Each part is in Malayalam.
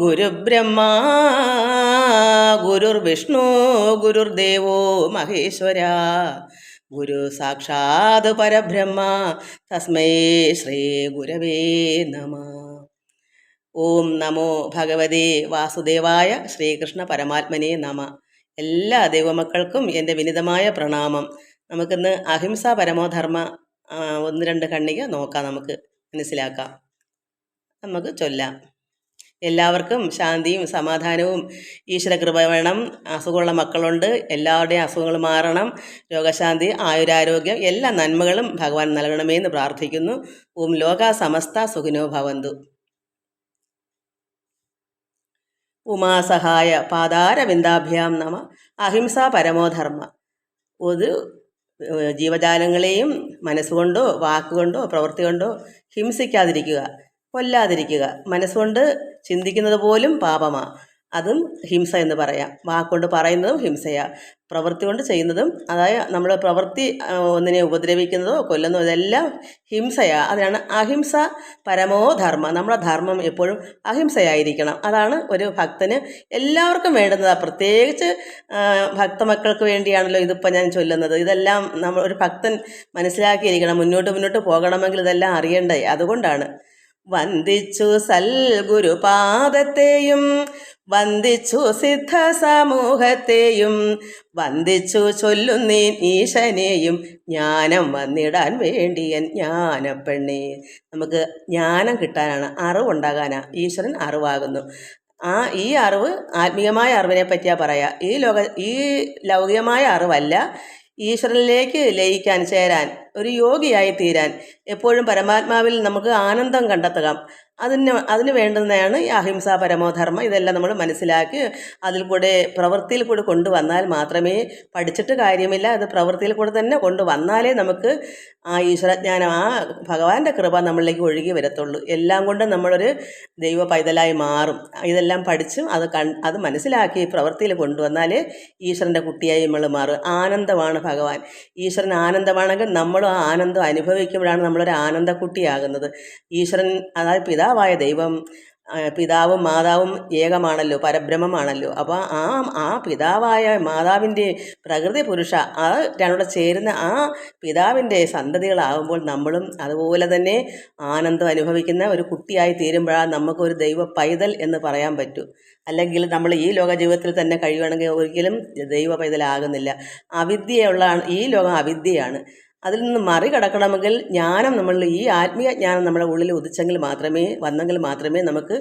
ഗുരുബ്രഹ്മാ ഗുരുർവിഷ്ണു ഗുരുർദേവോ മഹേശ്വര ഗുരു സാക്ഷാത് പരബ്രഹ്മ തസ്മൈ ശ്രീ ഗുരവേ നമഃ. ഓം നമോ ഭഗവതേ വാസുദേവായ ശ്രീകൃഷ്ണ പരമാത്മനേ നമ. എല്ലാ ദൈവമക്കൾക്കും എൻ്റെ വിനിതമായ പ്രണാമം. നമുക്കിന്ന് അഹിംസ പരമോധർമ്മ ഒന്ന് രണ്ട് ഖണ്ഡിക നോക്കാം, നമുക്ക് മനസ്സിലാക്കാം, നമുക്ക് ചൊല്ലാം. എല്ലാവർക്കും ശാന്തിയും സമാധാനവും ഈശ്വരകൃപ വേണം. അസുഖമുള്ള മക്കളുണ്ട്, എല്ലാവരുടെയും അസുഖങ്ങൾ മാറണം. രോഗശാന്തി, ആയുരാരോഗ്യം, എല്ലാ നന്മകളും ഭഗവാൻ നൽകണമേ എന്ന് പ്രാർത്ഥിക്കുന്നു. ഓം ലോക സമസ്ത സുഖിനോ ഭവന്തു. ഉമാസഹായ പാദാരവിന്ദാഭ്യാം നമ. അഹിംസ പരമോധർമ്മ. ഒരു ജീവജാലങ്ങളെയും മനസ്സുകൊണ്ടോ വാക്കുകൊണ്ടോ പ്രവൃത്തി കൊണ്ടോ ഹിംസിക്കാതിരിക്കുക, കൊല്ലാതിരിക്കുക. മനസ്സുകൊണ്ട് ചിന്തിക്കുന്നത് പോലും പാപമാണ്, അതും ഹിംസ എന്ന് പറയാം. വാക്കുകൊണ്ട് പറയുന്നതും ഹിംസയാ, പ്രവൃത്തി കൊണ്ട് ചെയ്യുന്നതും. അതായത് നമ്മൾ പ്രവൃത്തി ഒന്നിനെ ഉപദ്രവിക്കുന്നതോ കൊല്ലുന്നതോ ഇതെല്ലാം ഹിംസയാ. അതിനാണ് അഹിംസ പരമോധർമ്മ. നമ്മുടെ ധർമ്മം എപ്പോഴും അഹിംസയായിരിക്കണം. അതാണ് ഒരു ഭക്തന് എല്ലാവർക്കും വേണ്ടുന്നത്. പ്രത്യേകിച്ച് ഭക്തമക്കൾക്ക് വേണ്ടിയാണല്ലോ ഇതിപ്പോൾ ഞാൻ ചൊല്ലുന്നത്. ഇതെല്ലാം നമ്മൾ ഒരു ഭക്തൻ മനസ്സിലാക്കിയിരിക്കണം. മുന്നോട്ട് പോകണമെങ്കിൽ ഇതെല്ലാം അറിയണ്ടേ. അതുകൊണ്ടാണ് വന്ദിച്ചു സൽഗുരുപാദത്തെയും വന്ദിച്ചു സിദ്ധ സമൂഹത്തെയും വന്ദിച്ചു ചൊല്ലുന്നേൻ ഈശനെയും ജ്ഞാനം വന്നിടാൻ വേണ്ടിയൻ ജ്ഞാനപ്പെണ്ണേ. നമുക്ക് ജ്ഞാനം കിട്ടാനാണ്, അറിവുണ്ടാകാനാണ്. ഈശ്വരൻ അറിവാകുന്നു. ഈ അറിവ് ആത്മീയമായ അറിവിനെ പറ്റിയാണ് പറയാ. ഈ ലൗകികമായ അറിവല്ല. ഈശ്വരനിലേക്ക് ലയിക്കാൻ, ചേരാൻ, ഒരു യോഗിയായി തീരാൻ, എപ്പോഴും പരമാത്മാവിൽ നമുക്ക് ആനന്ദം കണ്ടെത്തുക. അതിന് വേണ്ടുന്നതാണ് ഈ അഹിംസ പരമോധർമ്മ. ഇതെല്ലാം നമ്മൾ മനസ്സിലാക്കി അതിൽ കൂടെ പ്രവൃത്തിയിൽ കൂടെ കൊണ്ടുവന്നാൽ മാത്രമേ, പഠിച്ചിട്ട് കാര്യമില്ല, അത് പ്രവൃത്തിയിൽ കൂടെ തന്നെ കൊണ്ടുവന്നാലേ നമുക്ക് ആ ഈശ്വരജ്ഞാനം, ആ ഭഗവാന്റെ കൃപ നമ്മളിലേക്ക് ഒഴുകി വരത്തുള്ളൂ. എല്ലാം കൊണ്ട് നമ്മളൊരു ദൈവ പൈതലായി മാറും. ഇതെല്ലാം പഠിച്ചും അത് മനസ്സിലാക്കി പ്രവൃത്തിയിൽ കൊണ്ടുവന്നാലേ ഈശ്വരൻ്റെ കുട്ടിയായി നമ്മൾ മാറും. ആനന്ദമാണ് ഭഗവാൻ. ഈശ്വരൻ ആനന്ദമാണെങ്കിൽ നമ്മളും ആ ആനന്ദം അനുഭവിക്കുമ്പോഴാണ് നമ്മളൊരു ആനന്ദക്കുട്ടിയാകുന്നത്. ഈശ്വരൻ, അതായത് പിതാവായ ദൈവം, പിതാവും മാതാവും ഏകമാണല്ലോ, പരബ്രഹ്മമാണല്ലോ. അപ്പോൾ ആ പിതാവായ മാതാവിൻ്റെ പ്രകൃതി പുരുഷ, രണ്ടൂടെ ചേരുന്ന ആ പിതാവിൻ്റെ സന്തതികളാകുമ്പോൾ നമ്മളും അതുപോലെ തന്നെ ആനന്ദം അനുഭവിക്കുന്ന ഒരു കുട്ടിയായി തീരുമ്പോഴാണ് നമുക്കൊരു ദൈവ പൈതൽ എന്ന് പറയാൻ പറ്റൂ. അല്ലെങ്കിൽ നമ്മൾ ഈ ലോക ജീവിതത്തിൽ തന്നെ കഴിയുകയാണെങ്കിൽ ഒരിക്കലും ദൈവ പൈതലാകുന്നില്ല. അവിദ്യയുള്ള ഈ ലോകം അവിദ്യയാണ്. അതിൽ നിന്ന് മറികടക്കണമെങ്കിൽ ജ്ഞാനം, ഈ ആത്മീയ ജ്ഞാനം നമ്മുടെ ഉള്ളിൽ വന്നെങ്കിൽ മാത്രമേ നമുക്ക്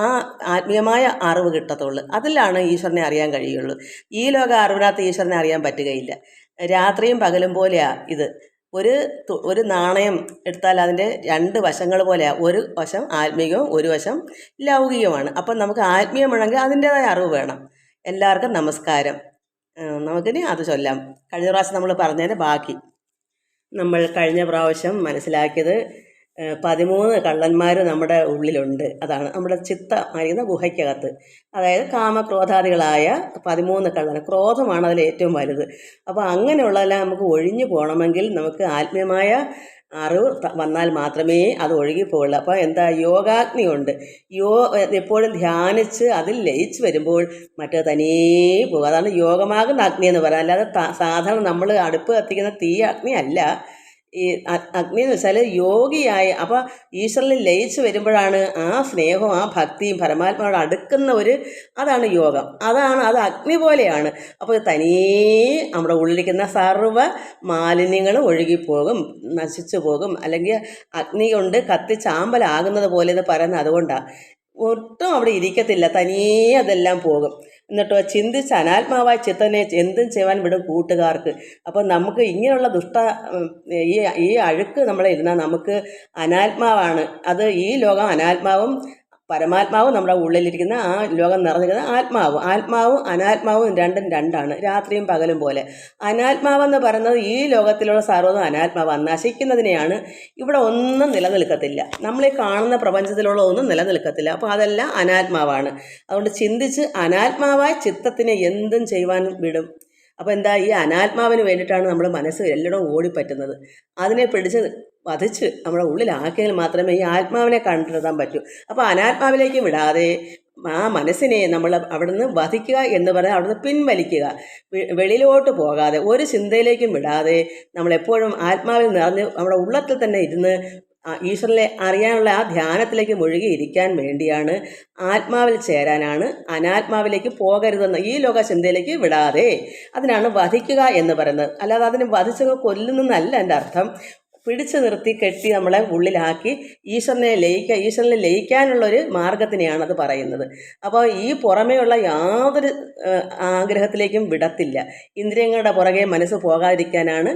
ആ ആത്മീയമായ അറിവ് കിട്ടത്തുള്ളൂ. അതിലാണ് ഈശ്വരനെ അറിയാൻ കഴിയുള്ളൂ. ഈ ലോക അറിവിനകത്ത് ഈശ്വരനെ അറിയാൻ പറ്റുകയില്ല. രാത്രിയും പകലും പോലെയാണ് ഇത്. ഒരു നാണയം എടുത്താൽ അതിൻ്റെ രണ്ട് വശങ്ങൾ പോലെയാണ്. ഒരു വശം ആത്മീയവും ഒരു വശം ലൗകികവുമാണ്. അപ്പം നമുക്ക് ആത്മീയമാണെങ്കിൽ അതിൻ്റേതായ അറിവ് വേണം. എല്ലാവർക്കും നമസ്കാരം. നമുക്കിനി അത് ചൊല്ലാം. കഴിഞ്ഞ പ്രാവശ്യം നമ്മൾ പറഞ്ഞതിൻ്റെ ബാക്കി. നമ്മൾ കഴിഞ്ഞ പ്രാവശ്യം മനസ്സിലാക്കിയത് 13 കള്ളന്മാർ നമ്മുടെ ഉള്ളിലുണ്ട്. അതാണ് നമ്മുടെ ചിത്തമായിരിക്കുന്ന ഗുഹയ്ക്കകത്ത്. അതായത് കാമക്രോധാദികളായ 13 കള്ളൻ. ക്രോധമാണ് അതിൽ ഏറ്റവും വലുത്. അപ്പോൾ അങ്ങനെയുള്ളതെല്ലാം നമുക്ക് ഒഴിഞ്ഞു പോകണമെങ്കിൽ നമുക്ക് ആത്മീയമായ അറിവ് വന്നാൽ മാത്രമേ അത് ഒഴുകിപ്പോകുള്ളൂ. അപ്പോൾ യോഗാഗ്നി ഉണ്ട്. എപ്പോഴും ധ്യാനിച്ച് അതിൽ ലയിച്ച് വരുമ്പോൾ മറ്റേ തനിയേ പോകും. അതാണ് യോഗമാകുന്ന അഗ്നി എന്ന് പറയാം. അല്ലാതെ സാധാരണ നമ്മൾ അടുപ്പ് കത്തിക്കുന്ന തീ അഗ്നി അല്ല. ഈ അഗ്നി എന്ന് വെച്ചാൽ യോഗിയായി, അപ്പോൾ ഈശ്വരനിൽ ലയിച്ച് വരുമ്പോഴാണ് ആ സ്നേഹവും ആ ഭക്തിയും പരമാത്മാവോട് അടുക്കുന്ന അതാണ് യോഗം. അത് അഗ്നി പോലെയാണ്. അപ്പോൾ തനിയേ നമ്മുടെ ഉള്ളിലിരിക്കുന്ന സർവ്വ മാലിന്യങ്ങളും ഒഴുകിപ്പോകും, നശിച്ചു പോകും. അല്ലെങ്കിൽ അഗ്നി കൊണ്ട് കത്തിച്ചാമ്പലാകുന്നത് പോലെ എന്ന് പറയുന്നത് അതുകൊണ്ടാണ്. ഒട്ടും അവിടെ ഇരിക്കത്തില്ല, തനിയേ അതെല്ലാം പോകും. എന്നിട്ടോ ചിന്തിച്ച് അനാത്മാവായ ചിത്തനെ എന്തും ചെയ്യാൻ വിടും കൂട്ടുകാർക്ക്. അപ്പോൾ നമുക്ക് ഇങ്ങനെയുള്ള ഈ അഴുക്ക് നമ്മളെ ഇരുന്നാൽ നമുക്ക് അനാത്മാവാണ്. അത് ഈ ലോകം അനാത്മാവും പരമാത്മാവും നമ്മുടെ ഉള്ളിലിരിക്കുന്ന ആ ലോകം നിറഞ്ഞിരിക്കുന്ന ആത്മാവും അനാത്മാവും രണ്ടും രണ്ടാണ്. രാത്രിയും പകലും പോലെ. അനാത്മാവെന്ന് പറയുന്നത് ഈ ലോകത്തിലുള്ള സർവ്വതും അനാത്മാവാണ്, നശിക്കുന്നതിനെയാണ്. ഇവിടെ ഒന്നും നിലനിൽക്കത്തില്ല. നമ്മളീ കാണുന്ന പ്രപഞ്ചത്തിലുള്ള ഒന്നും നിലനിൽക്കത്തില്ല. അപ്പോൾ അതെല്ലാം അനാത്മാവാണ്. അതുകൊണ്ട് ചിന്തിച്ച് അനാത്മാവായ ചിത്തത്തിനെ എന്തും ചെയ്യുവാൻ വിടും. അപ്പോൾ ഈ അനാത്മാവിന് വേണ്ടിയിട്ടാണ് നമ്മുടെ മനസ്സ് എല്ലായിടവും ഓടിപ്പറ്റുന്നത്. അതിനെ പിടിച്ച് വധിച്ച് നമ്മുടെ ഉള്ളിലാക്കിയാൽ മാത്രമേ ഈ ആത്മാവിനെ കണ്ടെത്താൻ പറ്റൂ. അപ്പോൾ അനാത്മാവിലേക്ക് വിടാതെ ആ മനസ്സിനെ നമ്മൾ അവിടുന്ന് വധിക്കുക എന്ന് പറഞ്ഞാൽ അവിടുന്ന് പിൻവലിക്കുക. വെളിയിലോട്ട് പോകാതെ ഒരു ചിന്തയിലേക്കും വിടാതെ നമ്മളെപ്പോഴും ആത്മാവിൽ നിറഞ്ഞ് നമ്മുടെ ഉള്ളത്തിൽ തന്നെ ഇരുന്ന് ഈശ്വരനെ അറിയാനുള്ള ആ ധ്യാനത്തിലേക്ക് മുഴുകിയിരിക്കാൻ വേണ്ടിയാണ്, ആത്മാവിൽ ചേരാനാണ്, അനാത്മാവിലേക്ക് പോകരുതെന്ന് ഈ ലോക ചിന്തയിലേക്ക് വിടാതെ. അതിനാണ് വധിക്കുക എന്ന് പറയുന്നത്. അല്ലാതെ അതിനെ വധിച്ചങ്ങ് കൊല്ലുന്നതല്ല എൻ്റെ അർത്ഥം. പിടിച്ചു നിർത്തി കെട്ടി നമ്മളെ ഉള്ളിലാക്കി ഈശ്വരനെ ലയിക്കാനുള്ളൊരു മാർഗത്തിനെയാണ് അത് പറയുന്നത്. അപ്പോൾ ഈ പുറമേയുള്ള യാതൊരു ആഗ്രഹത്തിലേക്കും വിടത്തില്ല. ഇന്ദ്രിയങ്ങളുടെ പുറകെ മനസ്സ് പോകാതിരിക്കാനാണ്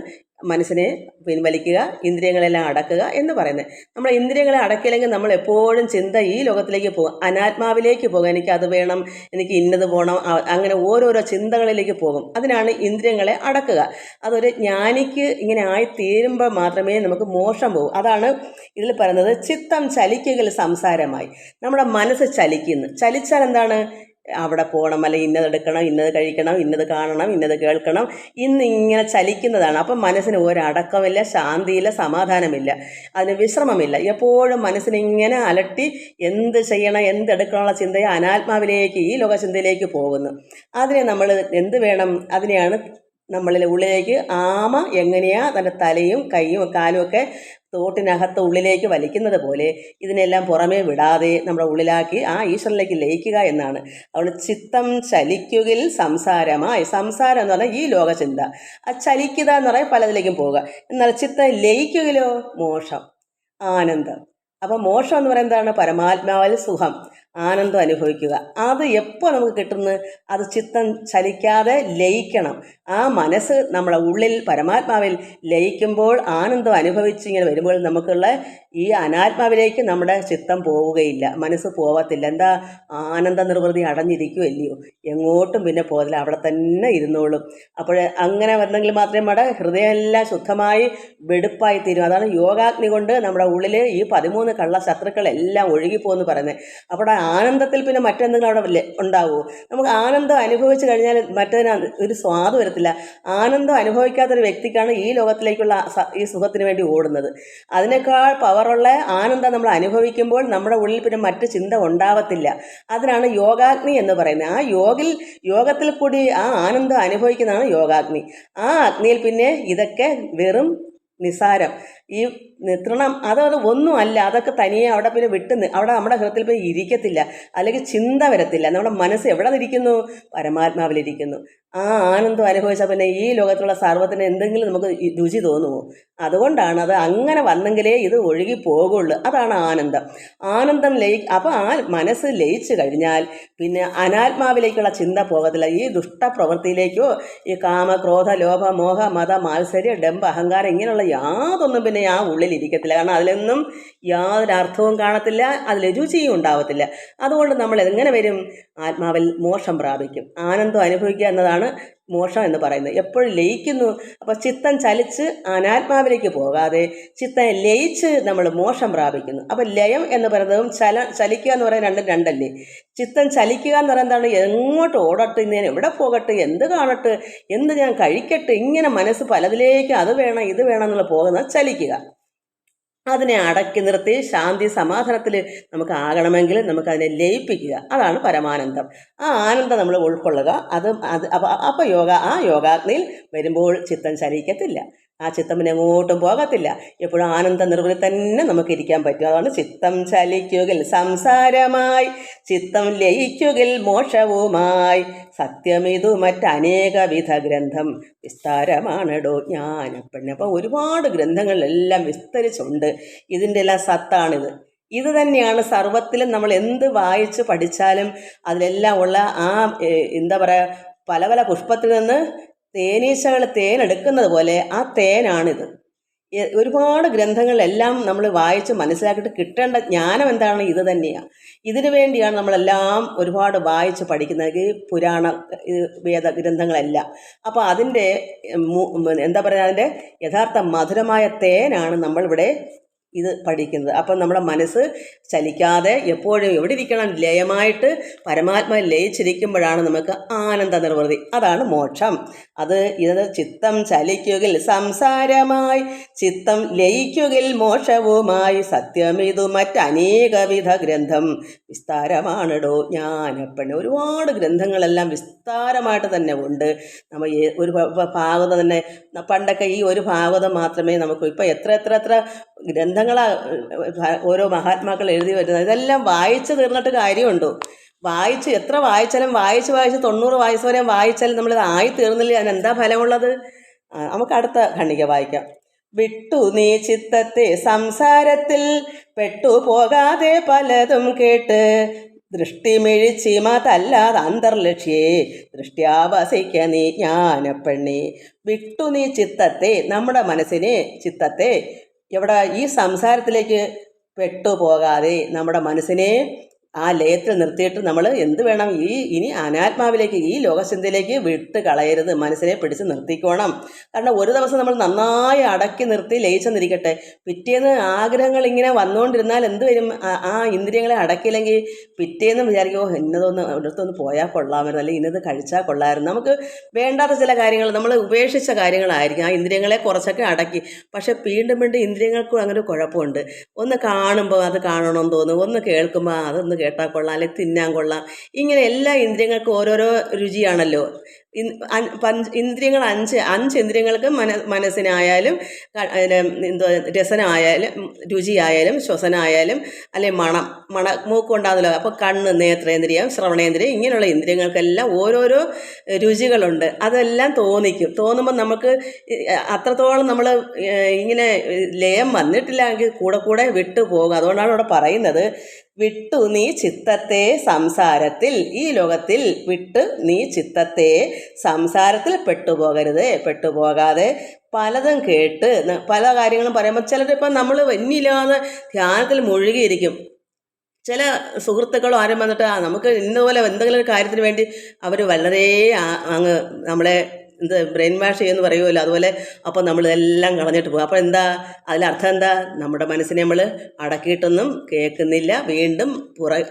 മനസ്സിനെ പിൻവലിക്കുക, ഇന്ദ്രിയങ്ങളെല്ലാം അടക്കുക എന്ന് പറയുന്നത്. നമ്മൾ ഇന്ദ്രിയങ്ങളെ അടക്കില്ലെങ്കിൽ നമ്മൾ എപ്പോഴും ചിന്ത ഈ ലോകത്തിലേക്ക് പോകും, അനാത്മാവിലേക്ക് പോകും. എനിക്ക് അത് വേണം, എനിക്ക് ഇന്നത് പോകണം, അങ്ങനെ ഓരോരോ ചിന്തകളിലേക്ക് പോകും. അതിനാണ് ഇന്ദ്രിയങ്ങളെ അടക്കുക. അതൊരു ജ്ഞാനിക്ക് ഇങ്ങനെ ആയിത്തീരുമ്പോൾ മാത്രമേ നമുക്ക് മോക്ഷം പോകും. അതാണ് ഇതിൽ പറയുന്നത്, ചിത്തം ചലിക്കുകയിൽ സംസാരമായി. നമ്മുടെ മനസ്സ് ചലിക്കുന്നു. ചലിച്ചാൽ എന്താണ്? അവിടെ പോകണം, അല്ലെങ്കിൽ ഇന്നത് എടുക്കണം, ഇന്നത് കഴിക്കണം, ഇന്നത് കാണണം, ഇന്നത് കേൾക്കണം, ഇന്നിങ്ങനെ ചലിക്കുന്നതാണ്. അപ്പം മനസ്സിന് ഒരടക്കമില്ല, ശാന്തിയില്ല, സമാധാനമില്ല, അതിന് വിശ്രമമില്ല. എപ്പോഴും മനസ്സിനിങ്ങനെ അലട്ടി എന്ത് ചെയ്യണം, എന്തെടുക്കണമുള്ള ചിന്തയെ അനാത്മാവിലേക്ക്, ഈ ലോകചിന്തയിലേക്ക് പോകുന്നു. അതിനെ നമ്മൾ എന്ത് വേണം? അതിനെയാണ് നമ്മളിൽ ഉള്ളിലേക്ക് ആമ എങ്ങനെയാ തൻ്റെ തലയും കൈയും കാലും ഒക്കെ തോട്ടിനകത്ത് ഉള്ളിലേക്ക് വലിക്കുന്നത് പോലെ ഇതിനെല്ലാം പുറമേ വിടാതെ നമ്മുടെ ഉള്ളിലാക്കി ആ ഈശ്വരനിലേക്ക് ലയിക്കുക എന്നാണ്. അതുകൊണ്ട് ചിത്തം ചലിക്കുകയിൽ സംസാരമായി. സംസാരം എന്ന് പറഞ്ഞാൽ ഈ ലോകചിന്ത. ആ ചലിക്കുക എന്ന് പറഞ്ഞാൽ പലതിലേക്കും പോവുക. എന്നാൽ ചിത്തം ലയിക്കുകയിലോ മോക്ഷം, ആനന്ദം. അപ്പം മോക്ഷം എന്ന് പറയുന്നത് എന്താണ്? പരമാത്മാവിൽ സുഖം, ആനന്ദം അനുഭവിക്കുക. അത് എപ്പോൾ നമുക്ക് കിട്ടുന്നു? അത് ചിത്തം ചലിക്കാതെ ലയിക്കണം. ആ മനസ്സ് നമ്മളെ ഉള്ളിൽ പരമാത്മാവിൽ ലയിക്കുമ്പോൾ, ആനന്ദം അനുഭവിച്ചിങ്ങനെ വരുമ്പോൾ നമുക്കുള്ള ഈ അനാത്മാവിലേക്ക് നമ്മുടെ ചിത്തം പോവുകയില്ല, മനസ്സ് പോവത്തില്ല. എന്താ? ആനന്ദ നിർവൃതി അടഞ്ഞിരിക്കുമല്ലയോ, എങ്ങോട്ടും പിന്നെ പോകത്തില്ല, അവിടെ തന്നെ ഇരുന്നോളും. അപ്പോൾ അങ്ങനെ വന്നെങ്കിൽ മാത്രമേ നമ്മുടെ ഹൃദയമെല്ലാം ശുദ്ധമായി വെടുപ്പായി തീരും. അതാണ് യോഗാഗ്നി കൊണ്ട് നമ്മുടെ ഉള്ളിൽ ഈ 13 കള്ള ശത്രുക്കളെല്ലാം ഒഴുകിപ്പോകുമെന്ന് പറയുന്നത്. അവിടെ ആനന്ദത്തിൽ പിന്നെ മറ്റെന്തെങ്കിലും അവിടെ ഉണ്ടാവുമോ? നമുക്ക് ആനന്ദം അനുഭവിച്ച് കഴിഞ്ഞാൽ മറ്റതിന് ഒരു സ്വാദ് വരത്തില്ല. ആനന്ദം അനുഭവിക്കാത്തൊരു വ്യക്തിക്കാണ് ഈ ലോകത്തിലേക്കുള്ള ഈ സുഖത്തിന് വേണ്ടി ഓടുന്നത്. അതിനേക്കാൾ പവറുള്ള ആനന്ദം നമ്മൾ അനുഭവിക്കുമ്പോൾ നമ്മുടെ ഉള്ളിൽ പിന്നെ മറ്റ് ചിന്ത ഉണ്ടാവത്തില്ല. അതിനാണ് യോഗാഗ്നി എന്ന് പറയുന്നത്. ആ യോഗത്തിൽ കൂടി ആ ആനന്ദം അനുഭവിക്കുന്നതാണ് യോഗാഗ്നി. ആ അഗ്നിയിൽ പിന്നെ ഇതൊക്കെ വെറും നിസാരം, ഈ തൃണം, അതത് ഒന്നുമല്ല. അതൊക്കെ തനിയെ അവിടെ പിന്നെ അവിടെ നമ്മുടെ ഹൃദയത്തിൽ പോയി ഇരിക്കത്തില്ല, അല്ലെങ്കിൽ ചിന്ത വരത്തില്ല. നമ്മുടെ മനസ്സ് എവിടെ നിരിക്കുന്നു? പരമാത്മാവിലിരിക്കുന്നു. ആ ആനന്ദം അനുഭവിച്ചാൽ പിന്നെ ഈ ലോകത്തുള്ള സർവ്വത്തിന് എന്തെങ്കിലും നമുക്ക് രുചി തോന്നുമോ? അതുകൊണ്ടാണ് അത് അങ്ങനെ വന്നെങ്കിലേ ഇത് ഒഴുകി പോകുള്ളൂ. അതാണ് ആനന്ദം. ആനന്ദം അപ്പോൾ ആ മനസ്സ് ലയിച്ചു കഴിഞ്ഞാൽ പിന്നെ അനാത്മാവിലേക്കുള്ള ചിന്ത പോകത്തില്ല. ഈ ദുഷ്ടപ്രവൃത്തിയിലേക്കോ, ഈ കാമ, ക്രോധ, ലോഭ, മോഹ, മത, മാത്സര്യ, ഡംബ, അഹങ്കാരം ഇങ്ങനെയുള്ള യാതൊന്നും പിന്നെ ആ ഉള്ളിലിരിക്കത്തില്ല. കാരണം അതിലൊന്നും യാതൊരു അർത്ഥവും കാണത്തില്ല, അതിൽ രുചിയും ഉണ്ടാവത്തില്ല. അതുകൊണ്ട് നമ്മൾ എങ്ങനെ വരും? ആത്മാവിൽ മോക്ഷം പ്രാപിക്കും. ആനന്ദം അനുഭവിക്കുക എന്നതാണ് മോക്ഷം എന്ന് പറയുന്നത്. എപ്പോഴും ലയിക്കുന്നു. അപ്പോൾ ചിത്തം ചലിച്ച് അനാത്മാവിലേക്ക് പോകാതെ ചിത്തം ലയിച്ച് നമ്മൾ മോക്ഷം പ്രാപിക്കുന്നു. അപ്പോൾ ലയം എന്ന് പറയുന്നതും ചലിക്കുക എന്ന് പറയുന്നത് രണ്ടല്ലേ. ചിത്തം ചലിക്കുക എന്ന് പറയുന്നത് എന്താണ്? എങ്ങോട്ട് ഓടട്ടെ, ഞാൻ എവിടെ പോകട്ടെ, എന്ത് കാണട്ടെ, എന്ത് ഞാൻ കഴിക്കട്ടെ, ഇങ്ങനെ മനസ്സ് പലതിലേക്ക് അത് വേണം ഇത് വേണം എന്നുള്ള പോകുന്നത് ചലിക്കുക. അതിനെ അടക്കി നിർത്തി ശാന്തി സമാധാനത്തിൽ നമുക്ക് ആകണമെങ്കിൽ നമുക്കതിനെ ലയിപ്പിക്കുക. അതാണ് പരമാനന്ദം. ആ ആനന്ദം നമ്മൾ ഉൾക്കൊള്ളുക. അപ്പോൾ ആ യോഗാഗ്നിയിൽ വരുമ്പോൾ ചിത്തം ചലിക്കത്തില്ല, ആ ചിത്തം പിന്നെ എങ്ങോട്ടും പോകത്തില്ല. എപ്പോഴും ആനന്ദ നിർവൃതി തന്നെ നമുക്ക് ഇരിക്കാൻ പറ്റും. അതാണ് ചിത്തം ചലിക്കുകിൽ സംസാരമായി, ചിത്തം ലയിക്കുകിൽ മോക്ഷവുമായി, സത്യമിതു മറ്റനേകവിധ ഗ്രന്ഥം വിസ്താരമാണെടോ ജ്ഞാനപ്പെണ്ണെ. അപ്പോൾ ഒരുപാട് ഗ്രന്ഥങ്ങളിലെല്ലാം വിസ്തരിച്ചുണ്ട്. ഇതിൻ്റെ എല്ലാം സത്താണിത്. ഇത് തന്നെയാണ് സർവത്തിലും നമ്മൾ എന്ത് വായിച്ച് പഠിച്ചാലും അതിലെല്ലാം ഉള്ള ആ എന്താ പറയുക, പല പല പുഷ്പത്തിൽ നിന്ന് തേനീച്ചകൾ തേനെടുക്കുന്നത് പോലെ ആ തേനാണിത്. ഒരുപാട് ഗ്രന്ഥങ്ങളെല്ലാം നമ്മൾ വായിച്ച് മനസ്സിലാക്കിയിട്ട് കിട്ടേണ്ട ജ്ഞാനം എന്താണ്? ഇത് തന്നെയാണ്. ഇതിനു വേണ്ടിയാണ് നമ്മളെല്ലാം ഒരുപാട് വായിച്ച് പഠിക്കുന്നത്, പുരാണ വേദ ഗ്രന്ഥങ്ങളെല്ലാം. അപ്പോൾ അതിൻ്റെ എന്താ പറയുക, അതിൻ്റെ യഥാർത്ഥ മധുരമായ തേനാണ് നമ്മളിവിടെ ഇത് പഠിക്കുന്നത്. അപ്പം നമ്മുടെ മനസ്സ് ചലിക്കാതെ എപ്പോഴും എവിടെ ഇരിക്കണം? ലയമായിട്ട് പരമാത്മാവിൽ ലയിച്ചിരിക്കുമ്പോഴാണ് നമുക്ക് ആനന്ദ നിർവൃതി. അതാണ് മോക്ഷം. ഇത് ചിത്തം ചലിക്കുകിൽ സംസാരമായി, ചിത്തം ലയിക്കുകിൽ മോക്ഷവുമായി, സത്യമിതു മറ്റനേകവിധ ഗ്രന്ഥം വിസ്താരമാണിടോ ജ്ഞാനപ്പെണ്ണ്. ഒരുപാട് ഗ്രന്ഥങ്ങളെല്ലാം വിസ്താരമായിട്ട് തന്നെ ഉണ്ട്. നമ്മൾ ഒരു ഭാഗവതം തന്നെ, പണ്ടൊക്കെ ഈ ഒരു ഭാഗവതം മാത്രമേ നമുക്ക്, ഇപ്പം എത്ര ഗ്രന്ഥങ്ങളാ ഓരോ മഹാത്മാക്കൾ എഴുതി വരുന്നത്. ഇതെല്ലാം വായിച്ചു തീർന്നിട്ട് കാര്യമുണ്ടോ? എത്ര വായിച്ചാലും വായിച്ച് 90 വയസ്സ് വരെ വായിച്ചാലും നമ്മളിത് ആയി തീർന്നില്ല. അതിനെന്താ ഫലമുള്ളത്? നമുക്ക് അടുത്ത ഖണ്ഡിക വായിക്കാം. വിട്ടു നീ ചിത്തത്തെ സംസാരത്തിൽ പെട്ടുപോകാതെ പലതും കേട്ട്, ദൃഷ്ടിമിഴിച്ചിമതല്ലാതെ അന്തർലക്ഷ്യേ ദൃഷ്ട്യാവസിക്ക നീ ജ്ഞാനപ്പെണ്ണേ. വിട്ടു നീ ചിത്തത്തെ, നമ്മുടെ മനസ്സിനെ, ചിത്തത്തെ എവിടെ? ഈ സംസാരത്തിലേക്ക് പെട്ടുപോകാതെ നമ്മുടെ മനസ്സിനെ ആ ലയത്തിൽ നിർത്തിയിട്ട് നമ്മൾ എന്ത് വേണം? ഇനി അനാത്മാവിലേക്ക്, ഈ ലോകചിന്തയിലേക്ക് വിട്ട് കളയരുത്. മനസ്സിനെ പിടിച്ച് നിർത്തിക്കോണം. കാരണം ഒരു ദിവസം നമ്മൾ നന്നായി അടക്കി നിർത്തി ലയിച്ചെന്നിരിക്കട്ടെ, പിറ്റേന്ന് ആഗ്രഹങ്ങൾ ഇങ്ങനെ വന്നുകൊണ്ടിരുന്നാൽ എന്ത് വരും? ആ ഇന്ദ്രിയങ്ങളെ അടക്കിയില്ലെങ്കിൽ പിറ്റേന്ന് വിചാരിക്കുമോ, ഇന്നതൊന്ന് അടുത്തൊന്ന് പോയാൽ കൊള്ളാമായിരുന്നു, അല്ലെങ്കിൽ ഇന്നത് കഴിച്ചാൽ കൊള്ളാമായിരുന്നു. നമുക്ക് വേണ്ടാത്ത ചില കാര്യങ്ങൾ, നമ്മൾ ഉപേക്ഷിച്ച കാര്യങ്ങളായിരിക്കും. ആ ഇന്ദ്രിയങ്ങളെ കുറച്ചൊക്കെ അടക്കി. പക്ഷെ വീണ്ടും ഇന്ദ്രിയങ്ങൾക്കും അങ്ങനെ ഒരു കുഴപ്പമുണ്ട്. ഒന്ന് കാണുമ്പോൾ അത് കാണണമെന്ന് തോന്നും, ഒന്ന് കേൾക്കുമ്പോൾ അതൊന്ന് കേട്ടാൽ കൊള്ളാം, അല്ലെങ്കിൽ തിന്നാൻ കൊള്ളാം. ഇങ്ങനെ എല്ലാ ഇന്ദ്രിയങ്ങൾക്കും ഓരോരോ രുചിയാണല്ലോ. ഇന്ദ്രിയങ്ങൾ അഞ്ച് ഇന്ദ്രിയങ്ങൾക്ക് മനസ്സിനായാലും രസനായാലും രുചിയായാലും ശ്വസനായാലും അല്ലെങ്കിൽ മൂക്കുണ്ടാകുമല്ലോ. അപ്പോൾ കണ്ണ്, നേത്രേന്ദ്രിയം, ശ്രവണേന്ദ്രിയം, ഇങ്ങനെയുള്ള ഇന്ദ്രിയങ്ങൾക്കെല്ലാം ഓരോരോ രുചികളുണ്ട്. അതെല്ലാം തോന്നുമ്പോൾ നമുക്ക് അത്രത്തോളം നമ്മൾ ഇങ്ങനെ ലയം വന്നിട്ടില്ലെങ്കിൽ കൂടെ വിട്ടു പോകും. അതുകൊണ്ടാണ് ഇവിടെ പറയുന്നത്, വിട്ടു നീ ചിത്തത്തെ സംസാരത്തിൽ, ഈ ലോകത്തിൽ വിട്ട് നീ ചിത്തത്തെ സംസാരത്തിൽ പെട്ടുപോകാതെ പലതും കേട്ട്, പല കാര്യങ്ങളും പറയുമ്പോൾ ചിലരിപ്പം നമ്മൾ വന്നില്ലാതെ ധ്യാനത്തിൽ മുഴുകിയിരിക്കും. ചില സുഹൃത്തുക്കളോ ആരും വന്നിട്ട് നമുക്ക് ഇന്നപോലെ എന്തെങ്കിലും ഒരു കാര്യത്തിന് വേണ്ടി അവർ വളരെ അങ്ങ് നമ്മളെ ബ്രെയിൻ വാഷ് ചെയ്യുമെന്ന് പറയുമല്ലോ, അതുപോലെ അപ്പോൾ നമ്മളിതെല്ലാം കളഞ്ഞിട്ട് പോകും. അപ്പോൾ അതിലർത്ഥം എന്താ? നമ്മുടെ മനസ്സിനെ നമ്മൾ അടക്കിയിട്ടൊന്നും കേൾക്കുന്നില്ല, വീണ്ടും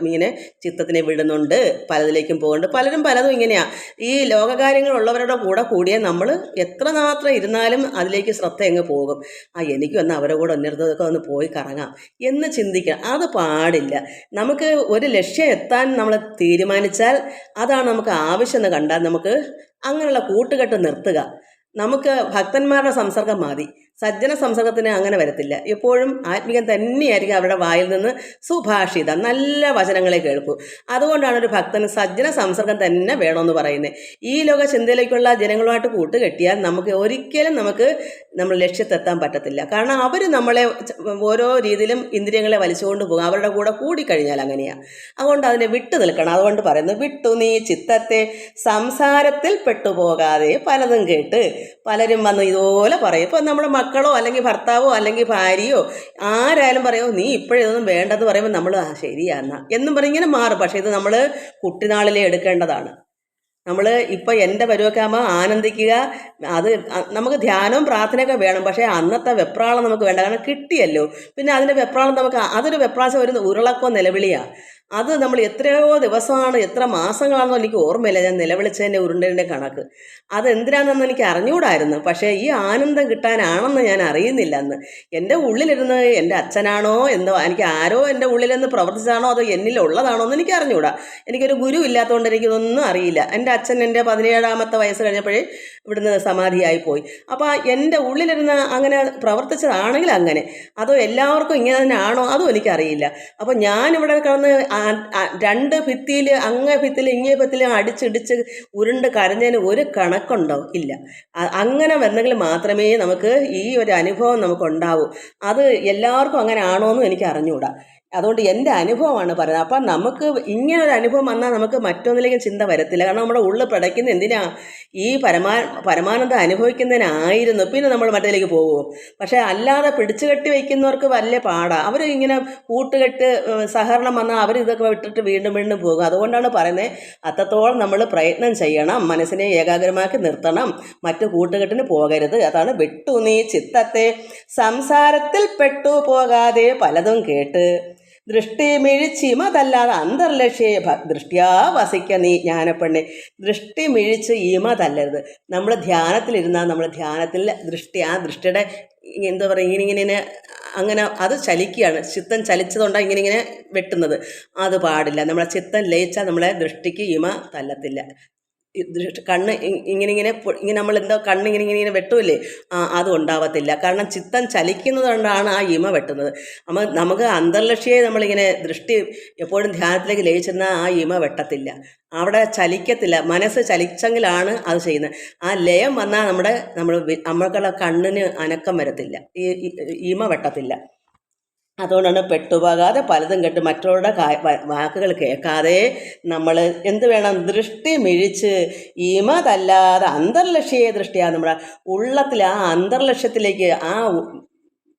ഇങ്ങനെ ചിത്തത്തിനെ വിടുന്നുണ്ട്, പലതിലേക്കും പോകുന്നുണ്ട്. പലതും ഇങ്ങനെയാണ്. ഈ ലോകകാര്യങ്ങളുള്ളവരുടെ കൂടിയാൽ നമ്മൾ എത്രമാത്രം ഇരുന്നാലും അതിലേക്ക് ശ്രദ്ധ എങ്ങ് പോകും. എനിക്ക് വന്ന് അവരുടെ കൂടെ ഒന്നിടത്തൊക്കെ ഒന്ന് പോയി കറങ്ങാം എന്ന് ചിന്തിക്കണം. അത് പാടില്ല. നമുക്ക് ഒരു ലക്ഷ്യം എത്താൻ നമ്മൾ തീരുമാനിച്ചാൽ, അതാണ് നമുക്ക് ആവശ്യമെന്ന് കണ്ടാൽ നമുക്ക് അങ്ങനെയുള്ള കൂട്ടുകെട്ട് നിർത്തുക. നമുക്ക് ഭക്തന്മാരുടെ സംസർഗം മതി. സജ്ജന സംസർഗത്തിന് അങ്ങനെ വരത്തില്ല. എപ്പോഴും ആത്മീയം തന്നെയായിരിക്കും അവരുടെ വായിൽ നിന്ന് സുഭാഷിത നല്ല വചനങ്ങളെ കേൾക്കൂ. അതുകൊണ്ടാണ് ഒരു ഭക്തന് സജ്ജന സംസർഗം തന്നെ വേണമെന്ന് പറയുന്നത്. ഈ ലോക ചിന്തയിലേക്കുള്ള ജനങ്ങളുമായിട്ട് കൂട്ടുകെട്ടിയാൽ ഒരിക്കലും നമ്മൾ ലക്ഷ്യത്തെത്താൻ പറ്റത്തില്ല. കാരണം അവർ നമ്മളെ ഓരോ രീതിയിലും ഇന്ദ്രിയങ്ങളെ വലിച്ചുകൊണ്ട് പോകും. അവരുടെ കൂടെ കൂടിക്കഴിഞ്ഞാൽ അങ്ങനെയാണ്. അതുകൊണ്ട് അതിനെ വിട്ടു നിൽക്കണം. അതുകൊണ്ട് പറയുന്നത്, വിട്ടു നീ ചിത്തത്തെ സംസാരത്തിൽ പെട്ടുപോകാതെ പലതും കേട്ട്. പലരും വന്ന് ഇതുപോലെ പറയും. ഇപ്പം നമ്മുടെ മക്കളോ അല്ലെങ്കിൽ ഭർത്താവോ അല്ലെങ്കിൽ ഭാര്യയോ ആരായാലും പറയുമോ, നീ ഇപ്പോഴിതൊന്നും വേണ്ടെന്ന് പറയുമ്പോൾ നമ്മൾ ശരിയാന്നാ എന്നും പറഞ്ഞ് ഇങ്ങനെ മാറും. പക്ഷേ ഇത് നമ്മൾ കുട്ടിനാളിലേ എടുക്കേണ്ടതാണ്. നമ്മൾ ഇപ്പോൾ എൻ്റെ പരുവൊക്കെ ആകുമ്പോൾ ആനന്ദിക്കുക. അത് നമുക്ക് ധ്യാനവും പ്രാർത്ഥനയൊക്കെ വേണം. പക്ഷേ അന്നത്തെ വെപ്രാളം നമുക്ക് വേണ്ട. കാരണം കിട്ടിയല്ലോ. പിന്നെ അതിൻ്റെ വെപ്രാളം അതൊരു വെപ്രാളം, ഒരു ഉരുളക്കോ നിലവിളിയാണ്. അത് നമ്മൾ എത്രയോ ദിവസമാണ്, എത്ര മാസങ്ങളാണെന്നോ എനിക്ക് ഓർമ്മയില്ല ഞാൻ നിലവിളിച്ചതിൻ്റെ ഉരുണ്ടതിൻ്റെ കണക്ക്. അതെന്തിനാണെന്ന് എനിക്ക് അറിഞ്ഞുകൂടായിരുന്നു. പക്ഷേ ഈ ആനന്ദം കിട്ടാനാണെന്ന് ഞാൻ അറിയുന്നില്ല. അന്ന് എൻ്റെ ഉള്ളിലിരുന്ന് എൻ്റെ അച്ഛനാണോ എന്തോ, എനിക്ക് ആരോ എൻ്റെ ഉള്ളിലെന്ന് പ്രവർത്തിച്ചാണോ അതോ എന്നിലുള്ളതാണോ എന്ന് എനിക്ക് അറിഞ്ഞുകൂടാ. എനിക്കൊരു ഗുരു ഇല്ലാത്തതുകൊണ്ട് എനിക്കിതൊന്നും അറിയില്ല. എൻ്റെ അച്ഛൻ എൻ്റെ 17ാമത്തെ വയസ്സ് കഴിഞ്ഞപ്പോഴേ ഇവിടുന്ന് സമാധിയായി പോയി. അപ്പോൾ എൻ്റെ ഉള്ളിലിരുന്ന് അങ്ങനെ പ്രവർത്തിച്ചതാണെങ്കിൽ അങ്ങനെ, അതോ എല്ലാവർക്കും ഇങ്ങനെ തന്നെ ആണോ അതും എനിക്കറിയില്ല. അപ്പോൾ ഞാനിവിടെ കിടന്ന് രണ്ട് ഭിത്തിയിൽ, അങ്ങേ ഭിത്തിയിൽ ഇങ്ങേ ഭിത്തിയിൽ അടിച്ചിടിച്ച് ഉരുണ്ട് കരഞ്ഞതിന് ഒരു കണക്കുണ്ടോ? ഇല്ല. അങ്ങനെ വന്നെങ്കിൽ മാത്രമേ നമുക്ക് ഈ ഒരു അനുഭവം നമുക്കുണ്ടാവൂ. അത് എല്ലാവർക്കും അങ്ങനെ ആണോ എന്നും എനിക്ക് അറിഞ്ഞുകൂടാ. അതുകൊണ്ട് എൻ്റെ അനുഭവമാണ് പറയുന്നത്. അപ്പം നമുക്ക് ഇങ്ങനൊരു അനുഭവം വന്നാൽ നമുക്ക് മറ്റൊന്നിലേക്കും ചിന്ത വരത്തില്ല. കാരണം നമ്മുടെ ഉള്ളിൽ പിടയ്ക്കുന്ന എന്തിനാ? ഈ പരമാനന്ദം അനുഭവിക്കുന്നതിനായിരുന്നു. പിന്നെ നമ്മൾ മറ്റേലേക്ക് പോകുമോ? പക്ഷേ അല്ലാതെ പിടിച്ചു കെട്ടി വയ്ക്കുന്നവർക്ക് വലിയ പാടാണ്. അവർ ഇങ്ങനെ കൂട്ടുകെട്ട് സഹകരണം വന്നാൽ അവർ ഇതൊക്കെ വിട്ടിട്ട് വീണ്ടും വീണ്ടും പോകും. അതുകൊണ്ടാണ് പറയുന്നത്, അത്രത്തോളം നമ്മൾ പ്രയത്നം ചെയ്യണം, മനസ്സിനെ ഏകാഗ്രമാക്കി നിർത്തണം, മറ്റു കൂട്ടുകെട്ടിന് പോകരുത്. അതാണ് വിട്ടു നീ ചിത്തത്തെ സംസാരത്തിൽ പെട്ടു പോകാതെ പലതും കേട്ട് ദൃഷ്ടി മിഴിച്ചിമതല്ലാതെ അന്തർലക്ഷ്യ ദൃഷ്ടിയാ വസിക്ക നീ ജ്ഞാനപ്പെണ്ണെ. ദൃഷ്ടി മിഴിച്ച് ഇമതല്ലരുത്. നമ്മൾ ധ്യാനത്തിലിരുന്നാൽ നമ്മൾ ധ്യാനത്തിൽ ആ ദൃഷ്ടിയുടെ എന്താ പറയുക, ഇങ്ങനെ അങ്ങനെ അത് ചലിക്കുകയാണ്. ചിത്തം ചലിച്ചതുകൊണ്ടാണ് ഇങ്ങനെ വെട്ടുന്നത്. അത് പാടില്ല. നമ്മളെ ചിത്തം ലയിച്ചാൽ നമ്മളെ ദൃഷ്ടിക്ക് ഇമ തല്ലത്തില്ല. കണ്ണ് ഇങ്ങനെ നമ്മൾ എന്തോ കണ്ണ് ഇങ്ങനെ വെട്ടൂല്ലേ, അതും ഉണ്ടാവത്തില്ല. കാരണം ചിത്തം ചലിക്കുന്നത് കൊണ്ടാണ് ആ ഇമ വെട്ടുന്നത്. നമുക്ക് അന്തർലക്ഷ്യയെ നമ്മളിങ്ങനെ ദൃഷ്ടി എപ്പോഴും ധ്യാനത്തിലേക്ക് ലയിച്ചിരുന്നാൽ ആ ഇമ വെട്ടത്തില്ല, അവിടെ ചലിക്കത്തില്ല. മനസ്സ് ചലിച്ചെങ്കിലാണ് അത് ചെയ്യുന്നത്. ആ ലയം വന്നാൽ നമ്മൾക്കുള്ള കണ്ണിന് അനക്കം വരത്തില്ല, ഈ ഇമ വെട്ടത്തില്ല. അതുകൊണ്ടാണ് പെട്ടുപോകാതെ പലതും കേട്ട് മറ്റുള്ളവരുടെ വാക്കുകൾ കേൾക്കാതെ നമ്മൾ എന്ത് വേണം? ദൃഷ്ടി മിഴിച്ച് ഇമതല്ലാതെ അന്തർലക്ഷ്യ ദൃഷ്ടിയാണ് നമ്മുടെ ഉള്ളത്തിൽ, ആ അന്തർലക്ഷ്യത്തിലേക്ക്, ആ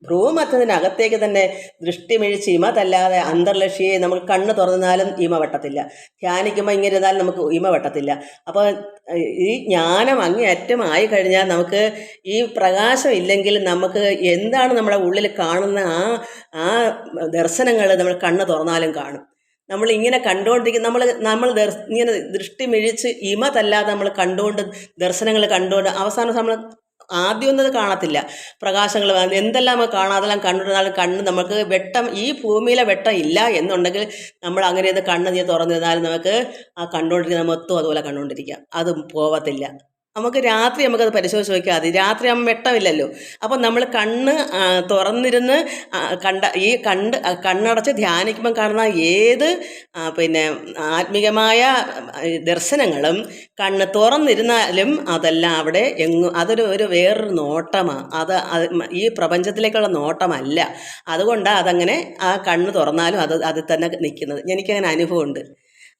ഭ്രൂമധ്യത്തിനകത്തേക്ക് തന്നെ ദൃഷ്ടി മിഴിച്ച് ഇമതല്ലാതെ അന്തർലക്ഷ്യയെ നമുക്ക് കണ്ണ് തുറന്നാലും ഇമ വെട്ടത്തില്ല, ധ്യാനിക്കുമ്പോൾ ഇങ്ങനെ ഇരുന്നാലും നമുക്ക് ഇമ വെട്ടത്തില്ല. അപ്പോൾ ഈ ജ്ഞാനം അങ്ങേയറ്റം ആയിക്കഴിഞ്ഞാൽ നമുക്ക് ഈ പ്രകാശം ഇല്ലെങ്കിൽ നമുക്ക് എന്താണ് നമ്മുടെ ഉള്ളിൽ കാണുന്ന ആ ദർശനങ്ങൾ നമ്മൾ കണ്ണ് തുറന്നാലും കാണും. നമ്മൾ ഇങ്ങനെ കണ്ടുകൊണ്ടിരിക്കും, നമ്മൾ ഇങ്ങനെ ദൃഷ്ടി മിഴിച്ച് ഇമതല്ലാതെ നമ്മൾ ദർശനങ്ങൾ കണ്ടുകൊണ്ട് അവസാനം നമ്മൾ ആദ്യമൊന്നും അത് കാണത്തില്ല. പ്രകാശങ്ങൾ എന്തെല്ലാം നമുക്ക് കാണാം, അതെല്ലാം കണ്ടിരുന്നാലും കണ്ണ് നമുക്ക് ഈ ഭൂമിയിലെ വെട്ടം ഇല്ല എന്നുണ്ടെങ്കിൽ നമ്മൾ അങ്ങനെ ഇത് കണ്ണ് തുറന്നിരുന്നാലും നമുക്ക് ആ കണ്ടുകൊണ്ടിരിക്കുന്ന മൊത്തം അതുപോലെ കണ്ടുകൊണ്ടിരിക്കാം, അതും പോവത്തില്ല. രാത്രി നമുക്കത് പരിശോധിച്ച് നോക്കിയാൽ മതി. രാത്രി ആകുമ്പോൾ വെട്ടമില്ലല്ലോ. അപ്പം നമ്മൾ കണ്ണ് തുറന്നിരുന്ന് കണ്ണടച്ച് ധ്യാനിക്കുമ്പം കാണുന്ന ഏത് ആത്മീയമായ ദർശനങ്ങളും കണ്ണ് തുറന്നിരുന്നാലും അതെല്ലാം അവിടെ അതൊരു വേറൊരു നോട്ടമാണ്. അത് ഈ പ്രപഞ്ചത്തിലേക്കുള്ള നോട്ടമല്ല. അതുകൊണ്ടാണ് അതങ്ങനെ ആ കണ്ണ് തുറന്നാലും അതിൽ തന്നെ നിൽക്കുന്നത്. എനിക്കങ്ങനെ അനുഭവമുണ്ട്.